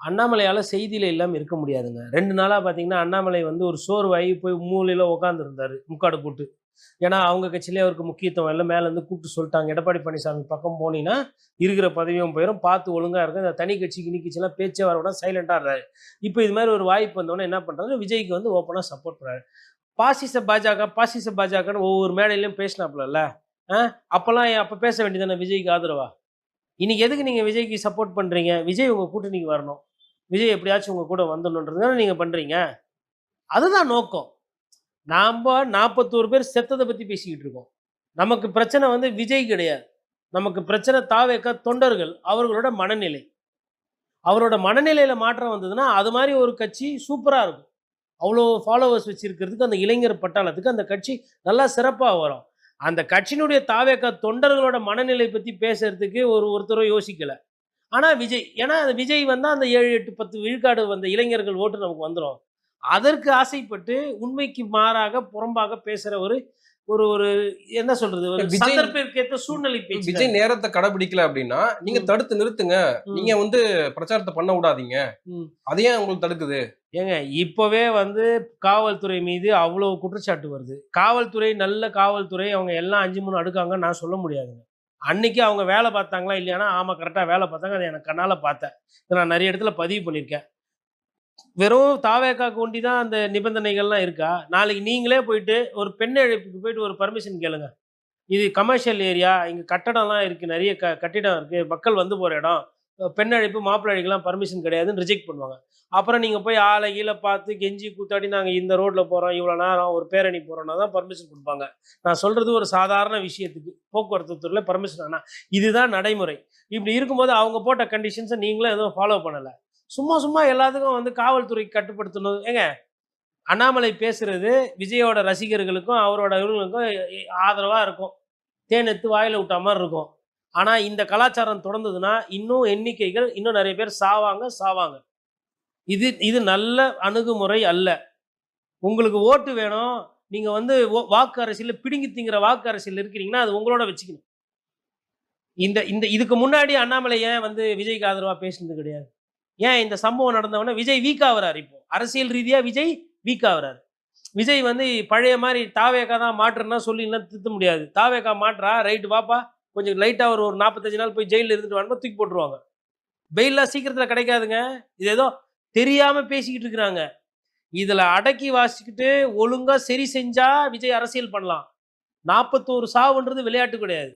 அண்ணாமலையால செய்தியில இல்லாம இருக்க முடியாதுங்க. 2 நாளா பார்த்தீங்கன்னா, அண்ணாமலை வந்து ஒரு சோர்வாகி போய் மூலையில உட்கார்ந்திருந்தாரு. முக்காடு போட்டு. ஏன்னா, அவங்க கட்சியிலே அவருக்கு முக்கியத்துவம் இல்ல. மேலேருந்து கூப்பிட்டு சொல்ட்டாங்க. எடப்பாடி பழனிசாமி பக்கம் போனீன்னா, இருக்கிற பதவியும் போயிரும். பார்த்து ஒழுங்கா இருங்க. இந்த தனி கட்சி, கினி கட்சிலாம் பேச்சே வரவிடாம சைலன்ட்டா இருந்தாரு. இப்ப இது மாரி ஒரு வாய்ப்பு வந்தோனே என்ன பண்றாரு, விஜய்க்கு வந்து ஓப்பனா சப்போர்ட் பண்றாரு. பாசிச பாஜக, பாசிச பாஜகன்னு ஒவ்வொரு மேடையிலயும் பேசினாப்லல்ல. அ அப்பலாம் அப்ப பேச வேண்டியது தானே விஜய்க்கு ஆதரவா? இன்னைக்கு எதுக்கு நீங்க விஜய்க்கு சப்போர்ட் பண்றீங்க? விஜய் உங்க கூட்டணிக்கு வரணும். விஜய் எப்படியாச்சும் உங்க கூட வந்துடணுன்றது தானே நீங்க பண்றீங்க. அதுதான் நோக்கம். நாம்ப 41 பேர் செத்தத பத்தி பேசிக்கிட்டு இருக்கோம். நமக்கு பிரச்சனை வந்து விஜய் கிடையாது. நமக்கு பிரச்சனை தாவேக்கா தொண்டர்கள். அவர்களோட மனநிலை. அவரோட மனநிலையில மாற்றம் வந்ததுன்னா, அது மாரி ஒரு கட்சி சூப்பரா இருக்கும். அவ்வளோ ஃபாலோவர்ஸ் வச்சிருக்கிறதுக்கு அந்த இளைஞர் பட்டாளத்துக்கு அந்த கட்சி நல்லா சிறப்பா வரும். அந்த கட்சியினுடைய தாவேக்கா தொண்டர்களோட மனநிலை பத்தி பேசுறதுக்கு ஒருத்தரும் யோசிக்கல. ஆனா விஜய். ஏன்னா விஜய் வந்தா அந்த 7, 8, 10 விழுக்காடு வந்த இளைஞர்கள் ஓட்டு நமக்கு வந்துரும். அதற்கு ஆசைப்பட்டு உண்மைக்கு மாறாக, புறம்பாக பேசுற ஒரு ஒரு ஒரு என்ன சொல்றது? ஒரு விஜய் சந்தர்ப்பத்திற்கேற்ற சூழ்நிலை பேச்சு தான் விஜய் இது. நேரத்த கடைபிடிக்கல அப்படின்னா, நீங்க ம், தடுத்து நிறுத்துங்க. நீங்க ம், வந்து பிரச்சாரத்த பண்ண விடாதீங்க. ம். அது ஏன் உங்களுக்கு தடுக்குது? ஏங்க இப்பவே வந்து காவல்துறை மீது அவ்வளோ குற்றச்சாட்டு வருது. காவல்துறை நல்ல காவல்துறை. அவங்க எல்லாம் 5, 3 அடுக்காங்கன்னு நான் சொல்ல முடியாதுங்க. அன்னைக்கு அவங்க வேலை பார்த்தாங்களா இல்லையான்னா, ஆமா கரெக்ட்டா வேலை பார்த்தாங்க. அத எனக்கு கண்ணால பார்த்தேன். இத நான் நெறைய இடத்துல பதிவு பண்ணியிருக்கேன். வெறும் தாவேக்காக்கு ஒண்டி தான் அந்த நிபந்தனைகள்லாம் இருக்கா? நாளைக்கு நீங்களே போயிட்டு ஒரு பெண் அழைப்புக்கு போயிட்டு ஒரு பர்மிஷன் கேளுங்க. இது கமர்ஷியல் ஏரியா. இங்க கட்டடம்லாம் இருக்கு. நெறைய கட்டிடம் இருக்கு. மக்கள் வந்து போற இடம். பெண் அழைப்பு, மாப்பிள்ளை அழைப்புலாம் பர்மிஷன் கிடையாதுன்னு ரிஜெக்ட் பண்ணுவாங்க. அப்புறம் நீங்க போய் ஆள கீழ பார்த்து கெஞ்சி கூத்தாடி நாங்க இந்த ரோட்ல போறோம். இவ்வளோ நேரம் ஒரு பேரணி போறோம்னா தான் பர்மிஷன் குடுப்பாங்க. நான் சொல்றது ஒரு சாதாரண விஷயத்துக்கு. போக்குவரத்து துறையில பர்மிஷன் ஆனா. இதுதான் நடைமுறை. இப்படி இருக்கும்போது அவங்க போட்ட கண்டிஷன்ஸ நீங்களும் எதுவும் ஃபாலோ பண்ணல. சும்மா சும்மா எல்லாத்துக்கும் வந்து காவல்துறைக்கு கட்டுப்படுத்தணும். ஏங்க அண்ணாமலை பேசுறது விஜயோட ரசிகர்களுக்கும், அவரோட இவர்களுக்கும் ஆதரவா இருக்கும். தேன் எடுத்து வாயில விட்டா மாரி இருக்கும். ஆனா, இந்த கலாச்சாரம் தொடர்ந்ததுன்னா, இன்னும் எண்ணிக்கைகள் இன்னும் நெறைய பேர் சாவாங்க, சாவாங்க. இது இது நல்ல அணுகுமுறை அல்ல. உங்களுக்கு ஓட்டு வேணும். நீங்க வந்து வாக்கு அரசியல்ல பிடுங்கி திங்கிற வாக்கு அரசியல்ல இருக்கிறீங்கன்னா, அது உங்களோட வச்சுக்கணும். இந்த இந்த இதுக்கு முன்னாடி அண்ணாமலை ஏன் வந்து விஜய்க்கு ஆதரவா பேசினது கிடையாது? ஏன் இந்த சம்பவம் நடந்த உடனே விஜய் வீக் ஆவுறாரு இப்போ. அரசியல் ரீதியா விஜய் வீக் ஆவுறாரு. விஜய் வந்து பழைய மாரி தாவேக்கா தான் மாற்றுன்னா சொல்லிலாம் திருத்த முடியாது. தாவேக்கா மாற்றா, ரைட் வாப்பா, கொஞ்சம் லைட்டா ஒரு 45 நாள் போய் ஜெயில்ல இருந்துட்டு வான்னு தூக்கி போட்டுருவாங்க. பெயில்லாம் சீக்கிரத்தில கிடைக்காதுங்க. இது ஏதோ தெரியாம பேசிக்கிட்டு இருக்கிறாங்க. இதுல அடக்கி வாசிச்சுக்கிட்டு ஒழுங்கா சரி செஞ்சா விஜய் அரசியல் பண்ணலாம். 41 சாவுன்றது விளையாட்டு கிடையாது.